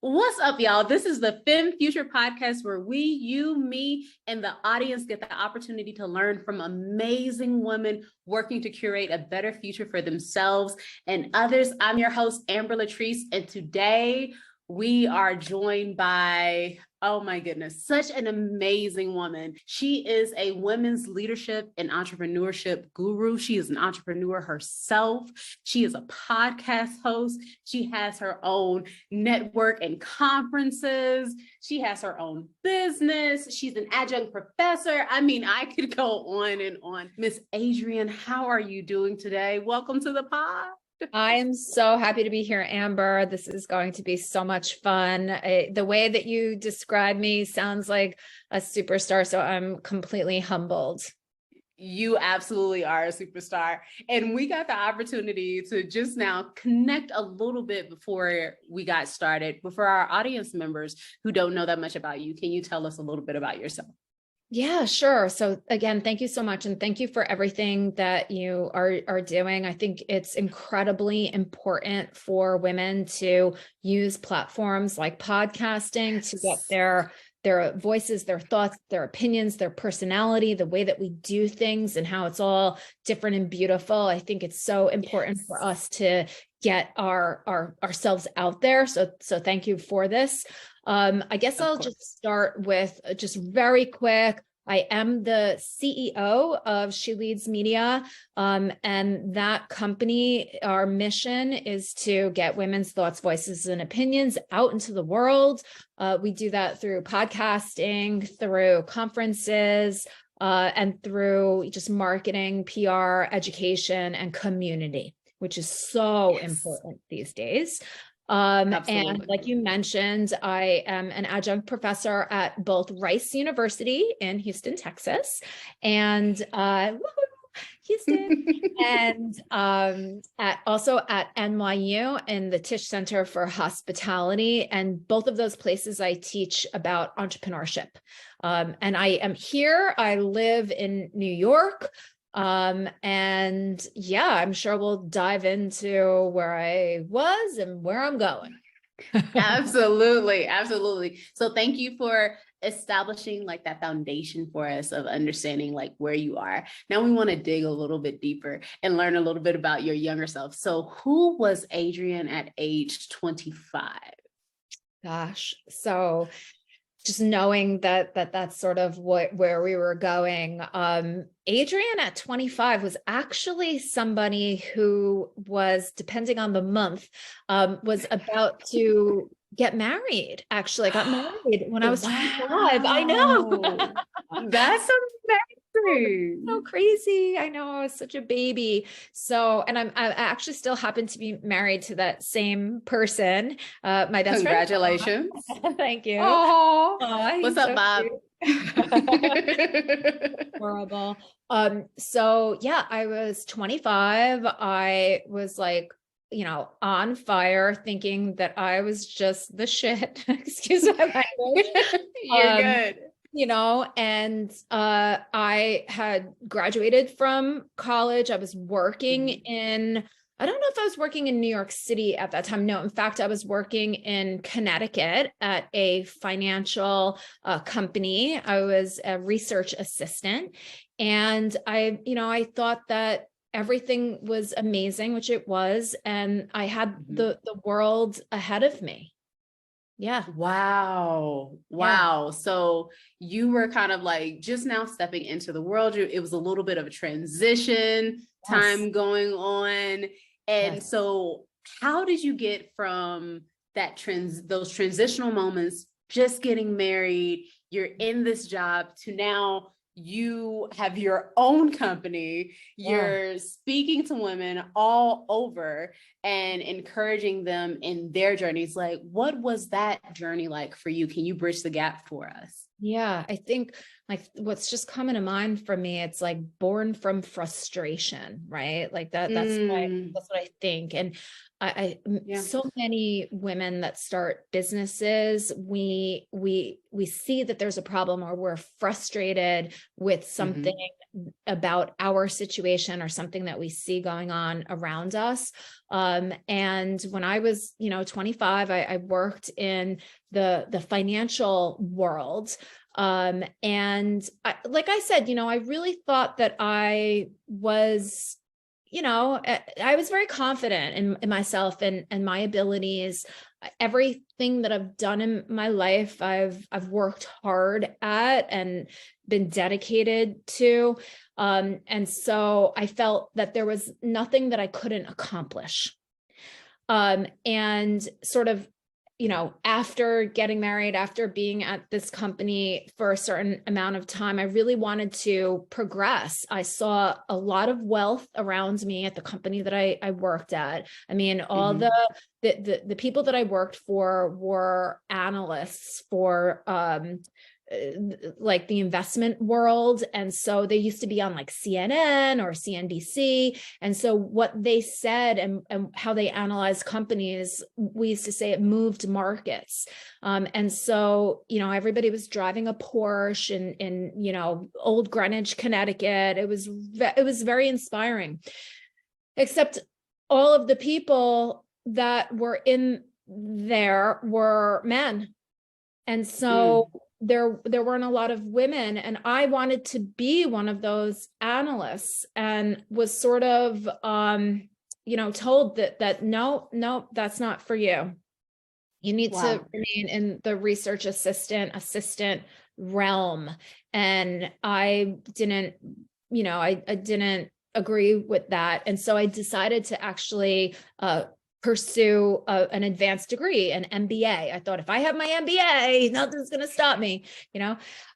What's up, y'all? This is the Femme Future podcast where we, you, me, and the audience get the opportunity to learn from amazing women working to curate a better future for themselves and others. I'm your host, Amber Latrice, and today we are joined by, oh my goodness, such an amazing woman. She is a women's leadership and entrepreneurship guru. She is an entrepreneur herself. She is a podcast host. She has her own network and conferences. She has her own business. She's an adjunct professor. I mean, I could go on and on. Miss Adrienne, how are you doing today? Welcome to the pod. I am so happy to be here, Amber. This is going to be so much fun. The way that you describe me sounds like a superstar, so I'm completely humbled. You absolutely are a superstar. And we got the opportunity to just now connect a little bit before we got started. But for our audience members who don't know that much about you, can you tell us a little bit about yourself? Yeah, sure. So again, thank you so much. And thank you for everything that you are doing. I think it's incredibly important for women to use platforms like podcasting to get their voices, their thoughts, their opinions, their personality, the way that we do things and how it's all different and beautiful. I think it's so important for us to get ourselves out there. So thank you for this. I guess I'll just start with just very quick. I am the CEO of She Leads Media, and that company, our mission is to get women's thoughts, voices, and opinions out into the world. We do that through podcasting, through conferences, and through just marketing, PR, education, and community, which is so important these days. And like you mentioned, I am an adjunct professor at both Rice University in Houston, Texas, and Houston, and also at NYU in the Tisch Center for Hospitality. And both of those places I teach about entrepreneurship. And I am here. I live in New York. And yeah, I'm sure we'll dive into where I was and where I'm going. Absolutely. Absolutely. So thank you for establishing like that foundation for us of understanding like where you are. Now we want to dig a little bit deeper and learn a little bit about your younger self. So who was Adrienne at age 25? Gosh, so just knowing that's sort of where we were going. Adrienne at 25 was actually somebody who was, depending on the month, was about to get married. Actually, I got married when I was 25. I know. That's amazing. So crazy. I know, I was such a baby. So, and I actually still happen to be married to that same person. My best friend. Congratulations. Thank you. Oh, what's up, Bob? Horrible. So yeah, I was 25. I was like, on fire, thinking that I was just the shit. Excuse my language. You're good. And I had graduated from college. I was working in, I don't know if I was working in New York City at that time. No, in fact, I was working in Connecticut at a financial company. I was a research assistant. And I thought that everything was amazing, which it was. And I had the world ahead of me. Yeah. Wow. Yeah. So you were kind of like just now stepping into the world. It was a little bit of a transition time going on. And so how did you get from that those transitional moments, just getting married, you're in this job, to now you have your own company, you're speaking to women all over and encouraging them in their journeys. Like, what was that journey like for you? Can you bridge the gap for us? Yeah, I think like what's just coming to mind for me, it's like born from frustration, right? Like that's what I think. And so many women that start businesses, we see that there's a problem, or we're frustrated with something about our situation or something that we see going on around us. And when I was, 25, I worked in the financial world. And like I said, I really thought that I was, I was very confident in myself and my abilities. Everything that I've done in my life, I've worked hard at and been dedicated to. And so I felt that there was nothing that I couldn't accomplish. And sort of, after getting married, after being at this company for a certain amount of time, I really wanted to progress. I saw a lot of wealth around me at the company that I worked at. I mean, all the people that I worked for were analysts for like the investment world. And so they used to be on like CNN or CNBC. And so what they said and how they analyzed companies, we used to say it moved markets. And so, everybody was driving a Porsche in old Greenwich, Connecticut. It was very inspiring, except all of the people that were in there were men. And so there weren't a lot of women, and I wanted to be one of those analysts, and was sort of, told that no, that's not for you. You need to remain in the research assistant realm. And I didn't, I didn't agree with that. And so I decided to actually, pursue an advanced degree, an MBA. I thought if I have my MBA, nothing's going to stop me,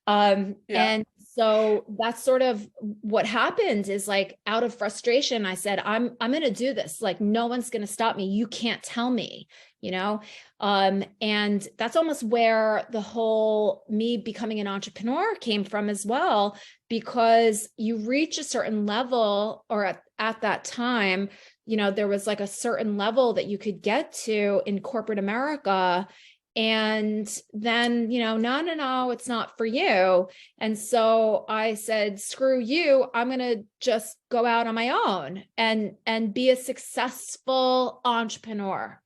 And so that's sort of what happened is like out of frustration, I said, I'm going to do this. Like, no one's going to stop me. You can't tell me, and that's almost where the whole me becoming an entrepreneur came from as well, because you reach a certain level, or at that time, there was like a certain level that you could get to in corporate America. And then, no, it's not for you. And so I said, screw you. I'm going to just go out on my own and be a successful entrepreneur.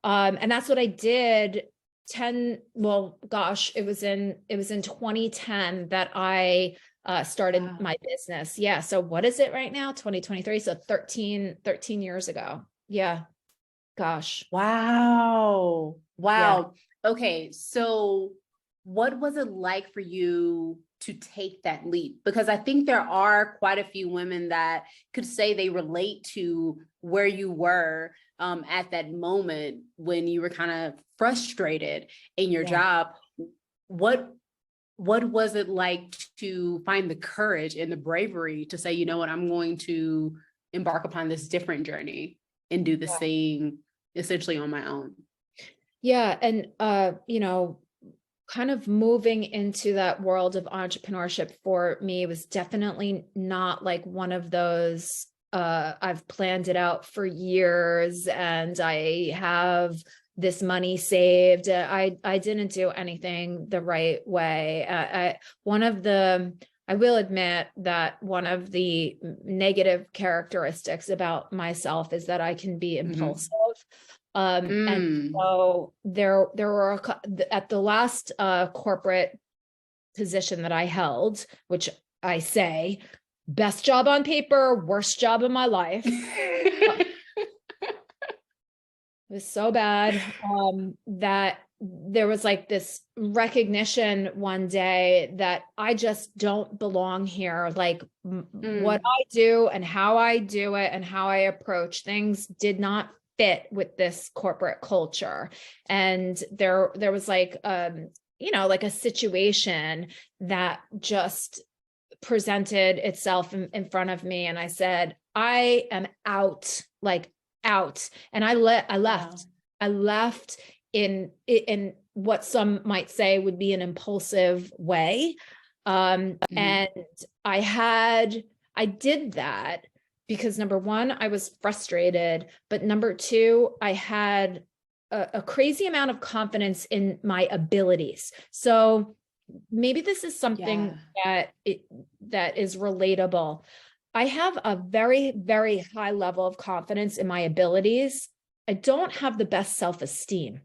And that's what I did. It was in 2010 that I started my business. Yeah. So what is it right now? 2023. So 13 years ago. Yeah. Gosh. Wow. Yeah. Okay. So what was it like for you to take that leap? Because I think there are quite a few women that could say they relate to where you were at that moment when you were kind of frustrated in your job. What was it like to find the courage and the bravery to say, you know what, I'm going to embark upon this different journey and do this thing essentially on my own? Yeah. And, kind of moving into that world of entrepreneurship for me was definitely not like one of those, I've planned it out for years and I have this money saved. I didn't do anything the right way. I will admit that one of the negative characteristics about myself is that I can be impulsive. And so there were at the last corporate position that I held, which I say, best job on paper, worst job in my life. It was so bad that there was like this recognition one day that I just don't belong here. Like what I do and how I do it and how I approach things did not fit with this corporate culture. And there was like, like a situation that just presented itself in front of me. And I said, I am out, like out. And I left. Wow. I left in what some might say would be an impulsive way. And I did that because number one, I was frustrated, but number two, I had a crazy amount of confidence in my abilities. So maybe this is something that is relatable. I have a very, very high level of confidence in my abilities. I don't have the best self-esteem.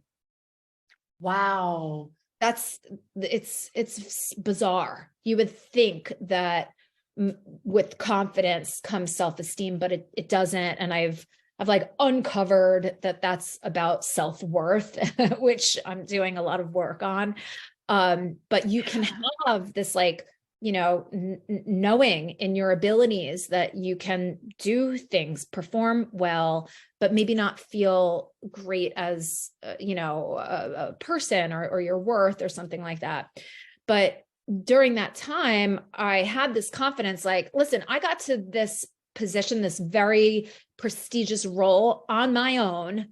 Wow. It's bizarre. You would think that with confidence comes self-esteem, but it doesn't. And I've like uncovered that that's about self-worth, which I'm doing a lot of work on. But you can have this like, knowing in your abilities that you can do things, perform well, but maybe not feel great as, a person or your worth or something like that. But during that time, I had this confidence, like, listen, I got to this position, this very prestigious role on my own.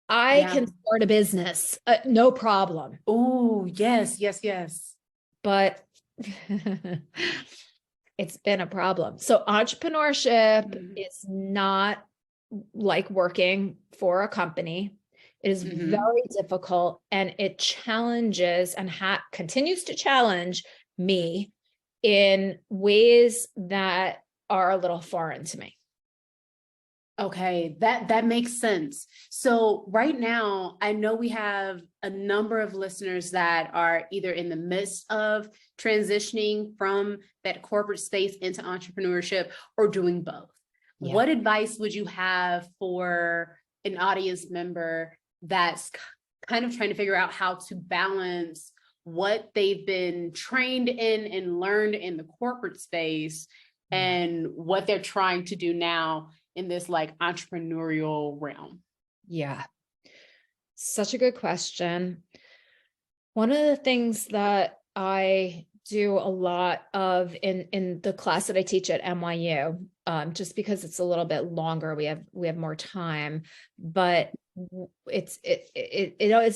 I can start a business, no problem. Oh, yes, yes, yes. But it's been a problem. So entrepreneurship is not like working for a company. It is very difficult, and it challenges and continues to challenge me in ways that are a little foreign to me. Okay, that makes sense. So right now, I know we have a number of listeners that are either in the midst of transitioning from that corporate space into entrepreneurship or doing both. Yeah. What advice would you have for an audience member that's kind of trying to figure out how to balance what they've been trained in and learned in the corporate space and what they're trying to do now in this like entrepreneurial realm? Yeah. Such a good question. One of the things that I do a lot of in the class that I teach at NYU, just because it's a little bit longer, we have more time, but it's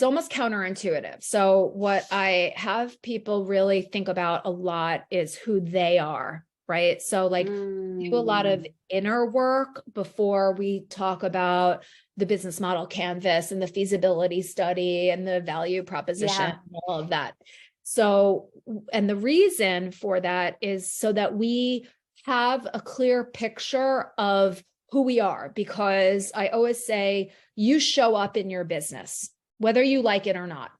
almost counterintuitive. So what I have people really think about a lot is who they are. Right. So like do a lot of inner work before we talk about the business model canvas and the feasibility study and the value proposition and all of that. So, and the reason for that is so that we have a clear picture of who we are, because I always say you show up in your business, whether you like it or not.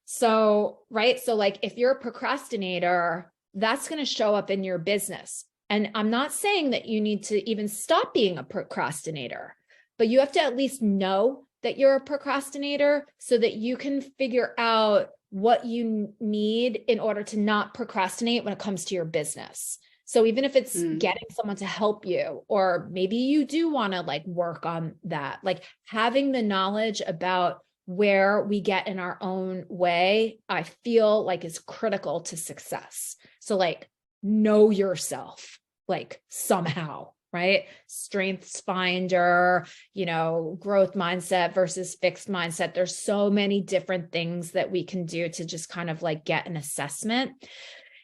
So, right. So like if you're a procrastinator, that's going to show up in your business. And I'm not saying that you need to even stop being a procrastinator, but you have to at least know that you're a procrastinator so that you can figure out what you need in order to not procrastinate when it comes to your business. So even if it's getting someone to help you, or maybe you do want to like work on that, like having the knowledge about where we get in our own way, I feel like is critical to success. So like know yourself, like somehow, right? Strengths finder, growth mindset versus fixed mindset. There's so many different things that we can do to just kind of like get an assessment.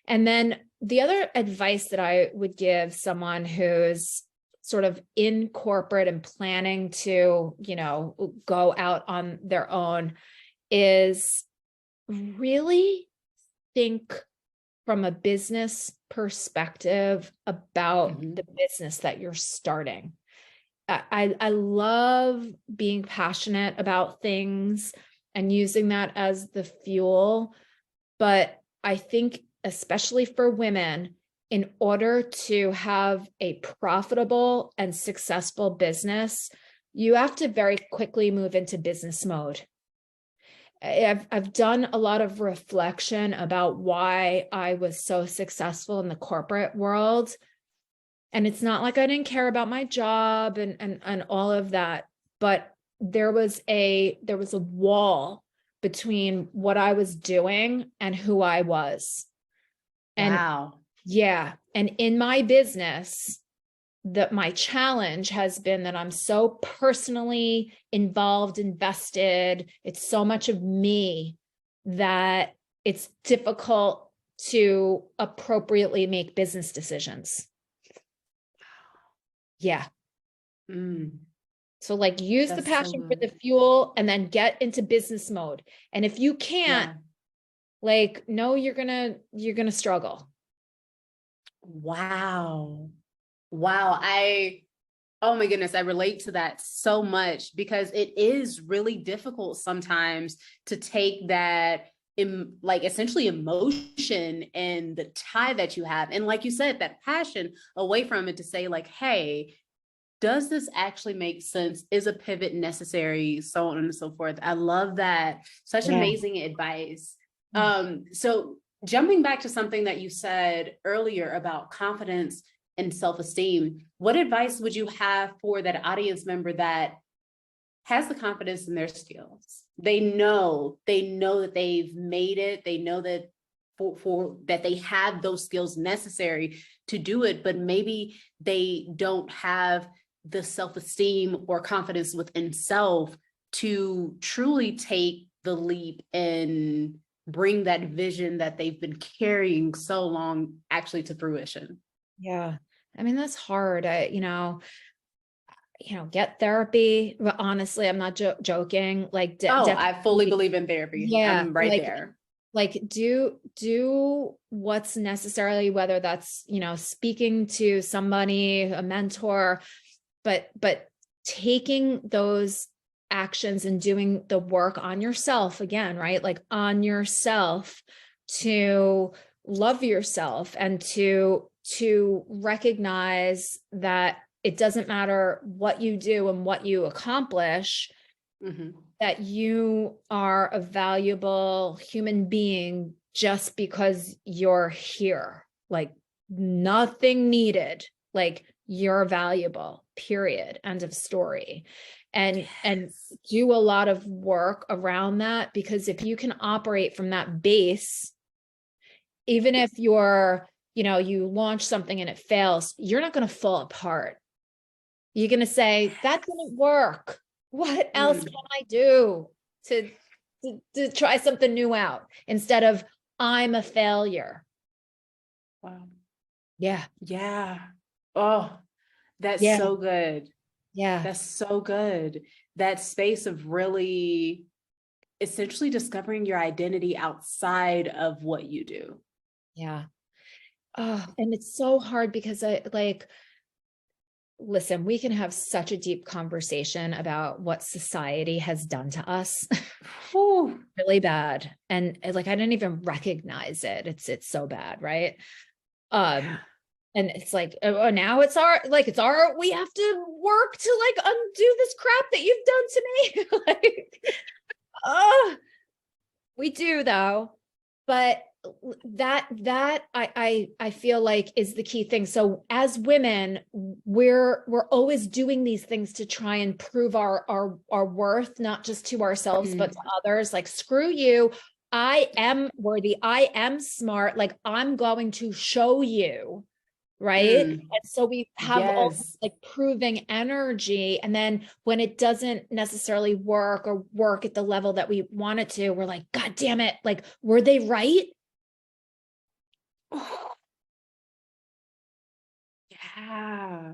And then the other advice that I would give someone who's sort of in corporate and planning to, go out on their own is really think from a business perspective about the business that you're starting. I love being passionate about things and using that as the fuel. But I think, especially for women, in order to have a profitable and successful business, you have to very quickly move into business mode. I've done a lot of reflection about why I was so successful in the corporate world. And it's not like I didn't care about my job and all of that, but there was a wall between what I was doing and who I was. And yeah. And in my business, my challenge has been that I'm so personally involved, invested. It's so much of me that it's difficult to appropriately make business decisions. Yeah. So like use the passion for the fuel and then get into business mode. And if you can't, Like, no, you're gonna struggle. Wow. Wow. Oh my goodness, I relate to that so much because it is really difficult sometimes to take that like essentially emotion and the tie that you have. And like you said, that passion away from it to say like, hey, does this actually make sense? Is a pivot necessary? So on and so forth. I love that. Such Yeah. amazing advice. So jumping back to something that you said earlier about confidence and self-esteem, what advice would you have for that audience member that has the confidence in their skills? They know that they've made it. They know that for that they have those skills necessary to do it, but maybe they don't have the self-esteem or confidence within self to truly take the leap and bring that vision that they've been carrying so long actually to fruition. Yeah. I mean, that's hard. Get therapy. But honestly, I'm not joking. Like, Oh, I fully definitely, believe in therapy. yeah, I'm right there. like do what's necessarily, whether that's, speaking to somebody, a mentor, but taking those actions and doing the work on yourself again, right? Like on yourself to love yourself and to recognize that it doesn't matter what you do and what you accomplish, that you are a valuable human being just because you're here. Like, nothing needed. Like, you're valuable, period. End of story. And do a lot of work around that, because if you can operate from that base, even if you launch something and it fails, you're not going to fall apart. You're going to say, that didn't work. What else can I do to try something new out, instead of I'm a failure? Wow. Yeah. Yeah. Oh, that's Yeah. so good. Yeah. That's so good. That space of really essentially discovering your identity outside of what you do. Yeah. Oh, and it's so hard because listen, we can have such a deep conversation about what society has done to us. Really bad. And like, I didn't even recognize it. It's so bad. Right. Yeah. And it's like, oh, now we have to work to like undo this crap that you've done to me. Like, oh, we do though. But that I feel like is the key thing. So as women, we're always doing these things to try and prove our worth, not just to ourselves, but to others. Like, screw you. I am worthy. I am smart. Like, I'm going to show you. Right. And so we have all this like proving energy. And then when it doesn't necessarily work or work at the level that we want it to, we're like, God damn it. Like, were they right? Yeah.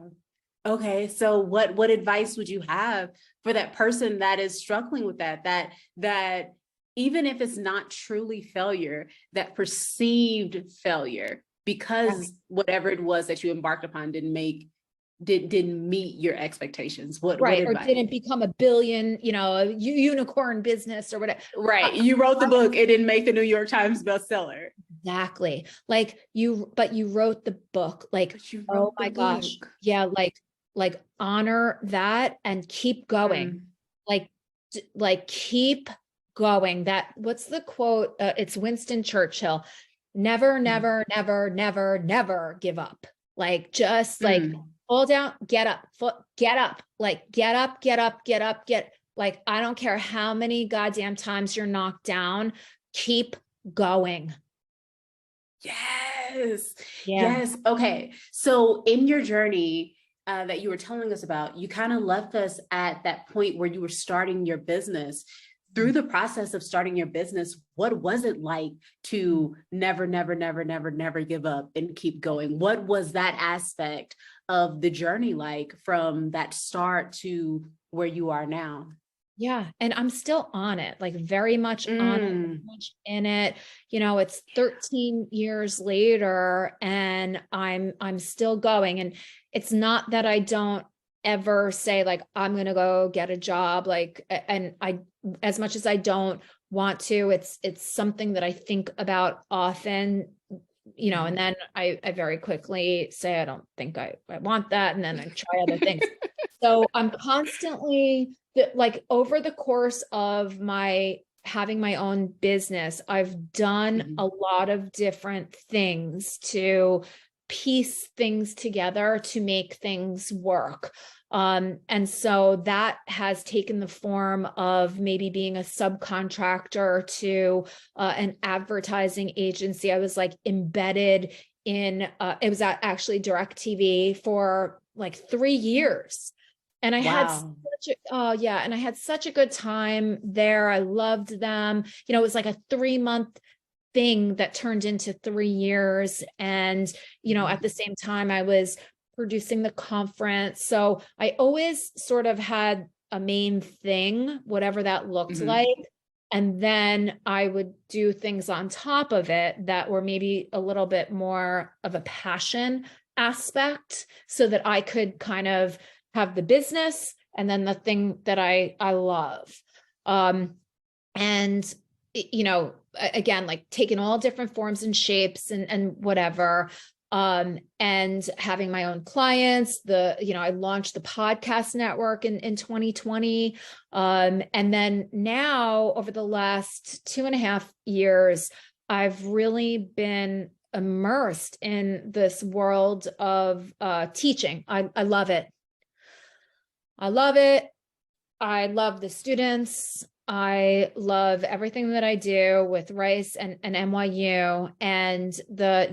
Okay. So what advice would you have for that person that is struggling with that even if it's not truly failure, that perceived failure, because whatever it was that you embarked upon didn't meet your expectations? What Right. Or advice? didn't become a billion, a unicorn business or whatever. Right. You wrote the book, it didn't make the New York Times bestseller. Exactly. Like but you wrote the book. Like, oh my gosh. Yeah. Like honor that and keep going. Like keep going. What's the quote? It's Winston Churchill. Never, never, never, never, never give up. Like, just like fall down, get up, get up, like get up, get up, get up, like, I don't care how many goddamn times you're knocked down, keep going. Yes. Yeah. Yes. Okay. So in your journey that you were telling us about, you kind of left us at that point where you were starting your business. Through the process of starting your business, what was it like to never, never, never, never, never give up and keep going? What was that aspect of the journey like from that start to where you are now? Yeah. And I'm still on it, like very much on it, very Mm. much in it. You know, it's 13 years later and I'm still going. And it's not that I don't ever say like, I'm going to go get a job. Like, and I, as much as I don't want to, it's something that I think about often, you know, and then I very quickly say, I don't think I want that. And then I try other things. So I'm constantly like over the course of my having my own business, I've done Mhm. a lot of different things to piece things together to make things work. And so that has taken the form of maybe being a subcontractor to an advertising agency. I was like embedded in, it was actually DirecTV for like 3 years. And I had Wow. such a, oh yeah, and I had such a good time there. I loved them. You know, it was like a 3 month thing that turned into 3 years. And, you know, Mhm. at the same time, I was producing the conference. So I always sort of had a main thing, whatever that looked Mhm. like. And then I would do things on top of it that were maybe a little bit more of a passion aspect so that I could kind of have the business and then the thing that I love. Um, and you know, again, like taking all different forms and shapes and whatever. And having my own clients, you know, I launched the podcast network in 2020. And then now over the last 2.5 years, I've really been immersed in this world of teaching. I love it. I love it. I love the students. I love everything that I do with Rice and NYU. And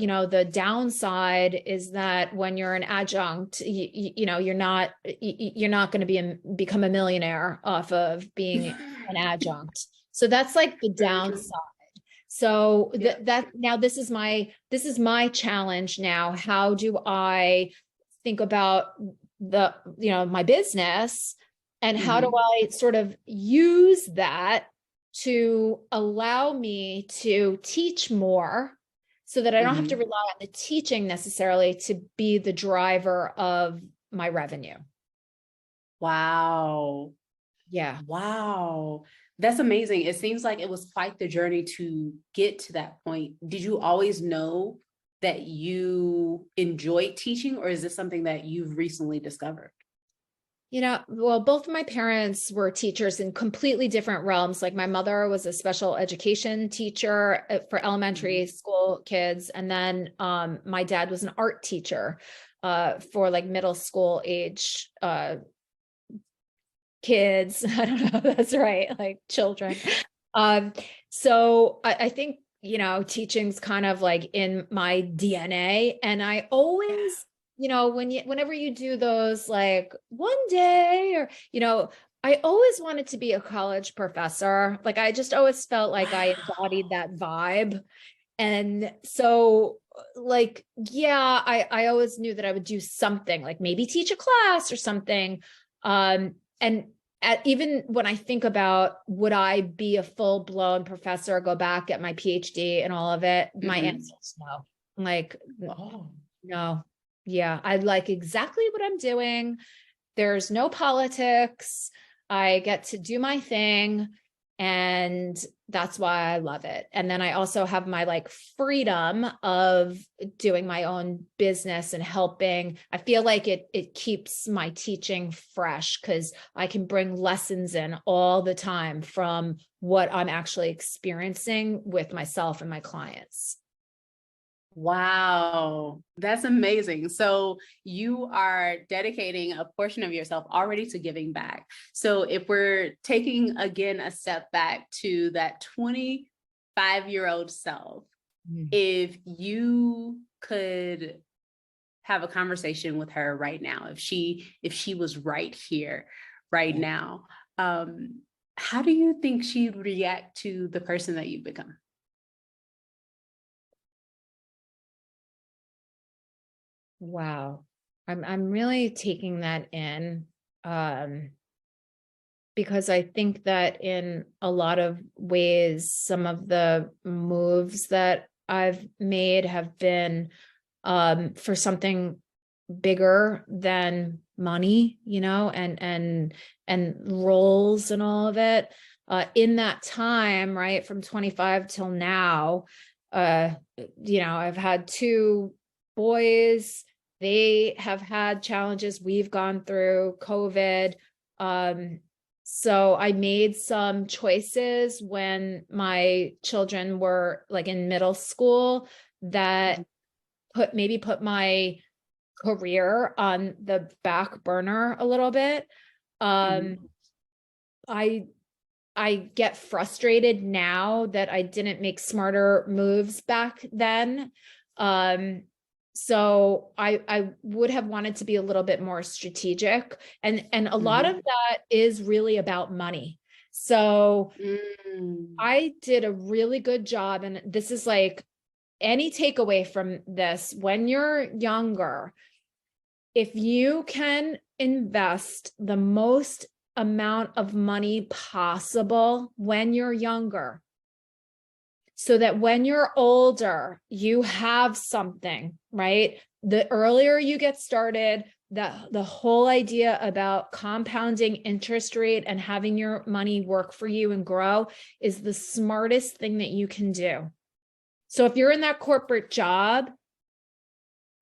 you know, the downside is that when you're an adjunct, you know, you're not going to become a millionaire off of being an adjunct. So that's like the Very true. downside. So Yeah. that now this is my challenge now. How do I think about you know, my business, and how do Mhm. I sort of use that to allow me to teach more so that I don't have to Mhm. rely on the teaching necessarily to be the driver of my revenue. Wow. Yeah. Wow. That's amazing. It seems like it was quite the journey to get to that point. Did you always know that you enjoyed teaching, or is this something that you've recently discovered? You know, well, both of my parents were teachers in completely different realms. Like my mother was a special education teacher for Mhm. elementary school kids. And then my dad was an art teacher for like middle school age kids. I don't know if that's right, like children. Um, so I think, you know, teaching's kind of like in my DNA. And I Yeah. always, you know, whenever you do those like one day or, you know, I always wanted to be a college professor. Like I just always felt like I Wow. embodied that vibe. And so like, yeah, I always knew that I would do something like maybe teach a class or something. And even when I think about would I be a full blown professor, go back, get my PhD and all of it, my Mhm. answer is no. Like, Oh. no. Yeah, I like exactly what I'm doing. There's no politics. I get to do my thing. And that's why I love it. And then I also have my like freedom of doing my own business and helping. I feel like it keeps my teaching fresh because I can bring lessons in all the time from what I'm actually experiencing with myself and my clients. Wow, that's amazing. So you are dedicating a portion of yourself already to giving back. So if we're taking again a step back to that 25-year-old self, Mm. if you could have a conversation with her right now, if she was right here, right now, um, how do you think she'd react to the person that you've become? Wow. I'm really taking that in. Um, because I think that in a lot of ways, some of the moves that I've made have been for something bigger than money, and roles and all of it. In that time, right, from 25 till now, I've had 2 boys. They have had challenges. We've gone through COVID. So I made some choices when my children were like in middle school that put my career on the back burner a little bit. I get frustrated now that I didn't make smarter moves back then. So I would have wanted to be a little bit more strategic, and a lot of that is really about money. So I did a really good job, and this is like any takeaway from this: when you're younger, if you can invest the most amount of money possible when you're younger, so that when you're older, you have something, right? The earlier you get started, the whole idea about compounding interest rate and having your money work for you and grow is the smartest thing that you can do. So if you're in that corporate job,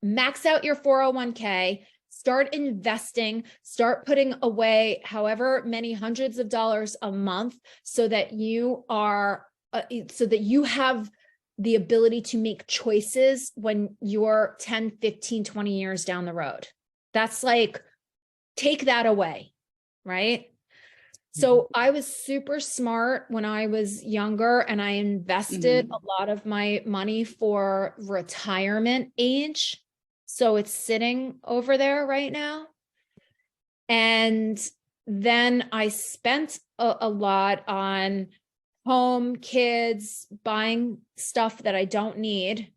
max out your 401k, start investing, start putting away however many hundreds of dollars a month so that you have the ability to make choices when you're 10, 15, 20 years down the road. That's like, take that away, right? So I was super smart when I was younger, and I invested a lot of my money for retirement age. So it's sitting over there right now. And then I spent a lot on home, kids, buying stuff that I don't need.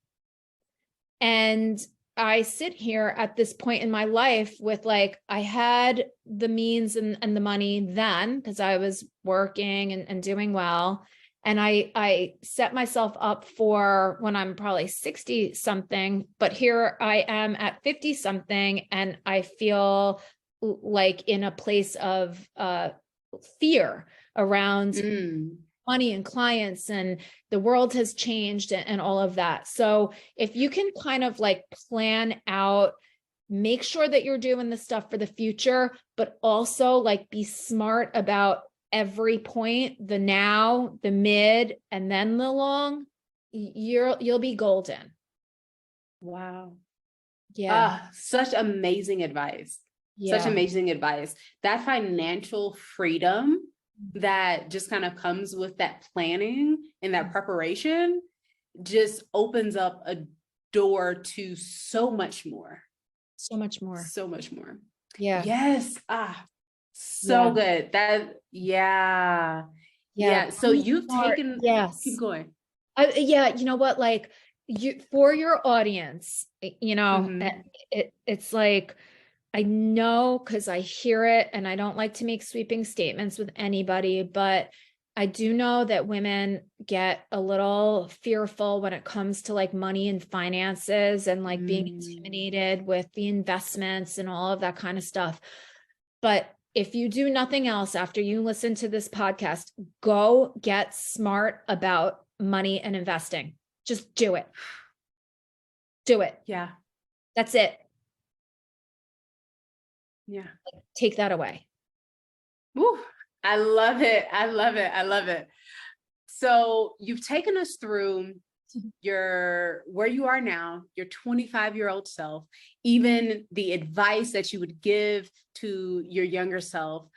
And I sit here at this point in my life with like, I had the means and the money then because I was working and doing well. And I set myself up for when I'm probably 60 something, but here I am at 50 something. And I feel like in a place of fear around money and clients, and the world has changed and all of that. So if you can kind of like plan out, make sure that you're doing the stuff for the future, but also like be smart about every point, the now, the mid, and then the long, you'll be golden. Wow. Yeah. Such amazing advice. Yeah. Such amazing advice. That financial freedom that just kind of comes with that planning and that preparation just opens up a door to so much more. So much more. So much more. Yeah. Yes. So good. Yeah. So you've taken, keep going. You know what, like for your audience, it's like, I know, because I hear it, and I don't like to make sweeping statements with anybody, but I do know that women get a little fearful when it comes to like money and finances and like being intimidated with the investments and all of that kind of stuff. But if you do nothing else after you listen to this podcast, go get smart about money and investing. Just do it. Do it. Yeah. That's it. Yeah. Take that away. Woo. I love it. I love it. I love it. So you've taken us through where you are now, your 25-year-old self, even the advice that you would give to your younger self.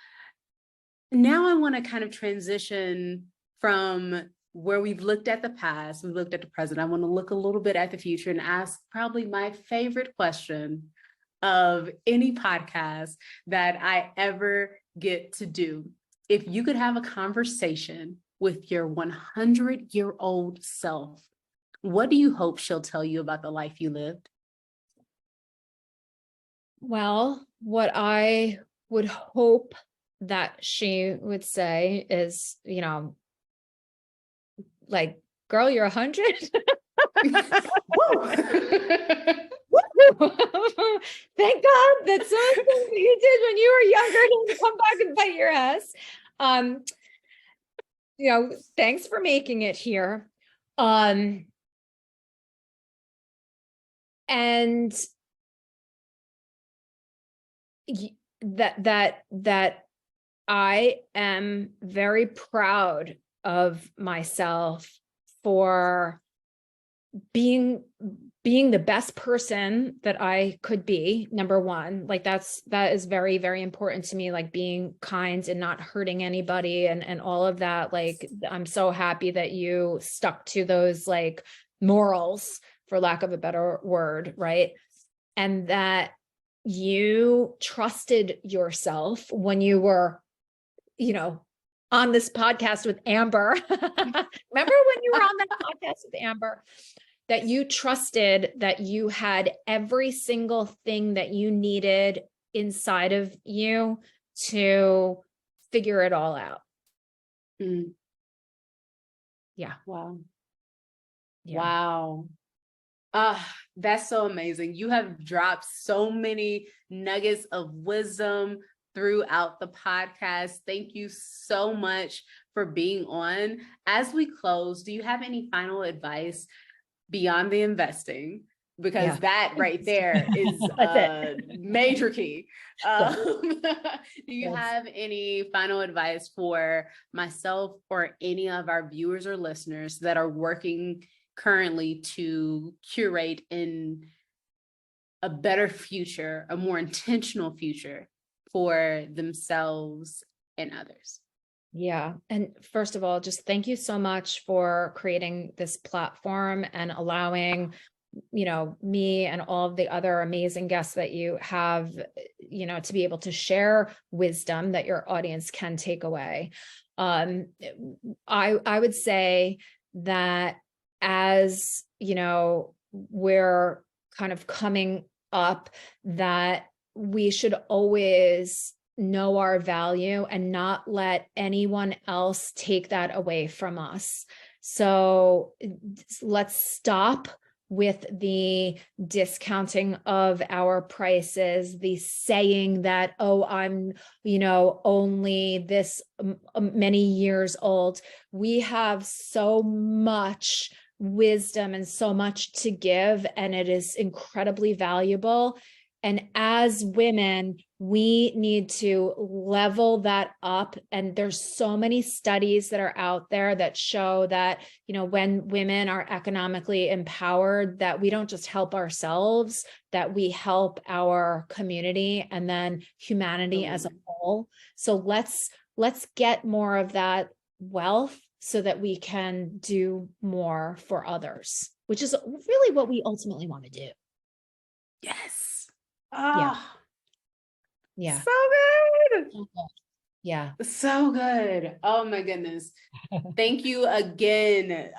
Now I want to kind of transition from where we've looked at the past, we've looked at the present. I want to look a little bit at the future and ask probably my favorite question of any podcast that I ever get to do. If you could have a conversation with your 100-year-old self, what do you hope she'll tell you about the life you lived? Well, what I would hope that she would say is, you know, like, girl, you're 100. Thank God that something that you did when you were younger didn't come back and bite your ass. You know, thanks for making it here. And that I am very proud of myself for being the best person that I could be. Number one, like that is very, very important to me, like being kind and not hurting anybody and all of that. Like, I'm so happy that you stuck to those like morals, for lack of a better word, right? And that you trusted yourself when you were, you know, on this podcast with Amber. Remember when you were on that podcast with Amber? That you trusted that you had every single thing that you needed inside of you to figure it all out. Mm. Yeah. Wow. Yeah. Wow. That's so amazing. You have dropped so many nuggets of wisdom throughout the podcast. Thank you so much for being on. As we close, do you have any final advice beyond the investing? Because that right there is a major key. Do you have any final advice for myself or any of our viewers or listeners that are working currently to curate in a better future, a more intentional future for themselves and others? Yeah. And first of all, just thank you so much for creating this platform and allowing, you know, me and all of the other amazing guests that you have, you know, to be able to share wisdom that your audience can take away. I would say that as, you know, we're kind of coming up, that we should always know our value and not let anyone else take that away from us. So let's stop with the discounting of our prices, the saying that, oh, I'm, you know, only this many years old. We have so much wisdom and so much to give, and it is incredibly valuable. And as women, we need to level that up. And there's so many studies that are out there that show that, you know, when women are economically empowered, that we don't just help ourselves, that we help our community and then humanity as a whole. So let's get more of that wealth so that we can do more for others, which is really what we ultimately want to do. Yes. Yeah. Yeah. So good. Yeah. So good. Oh my goodness. Thank you again.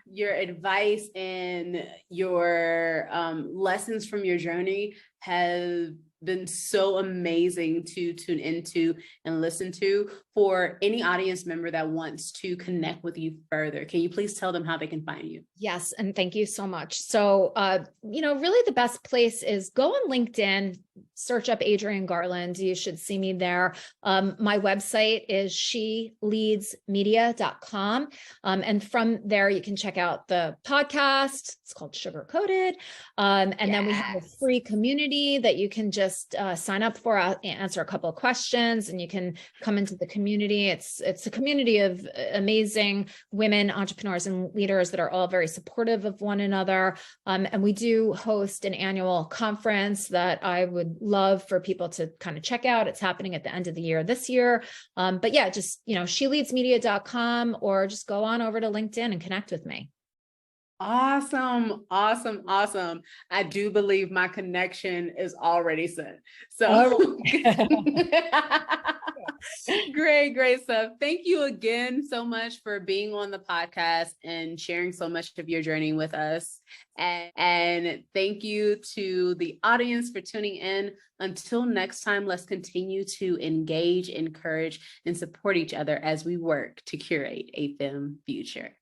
Your advice and your lessons from your journey have been so amazing to tune into and listen to. For any audience member that wants to connect with you further, can you please tell them how they can find you? Yes. And thank you so much. So, you know, really the best place is go on LinkedIn, search up Adrienne Garland. You should see me there. My website is sheleadsmedia.com. And from there, you can check out the podcast. It's called Sugar Coated. And then we have a free community that you can just sign up for, answer a couple of questions, and you can come into the community. It's a community of amazing women, entrepreneurs, and leaders that are all very supportive of one another. And we do host an annual conference that I would love for people to kind of check out. It's happening at the end of the year this year. But yeah, just, you know, sheleadsmedia.com, or just go on over to LinkedIn and connect with me. Awesome. Awesome. Awesome. I do believe my connection is already set. So Great stuff. Thank you again so much for being on the podcast and sharing so much of your journey with us. And thank you to the audience for tuning in. Until next time, let's continue to engage, encourage, and support each other as we work to curate a femme future.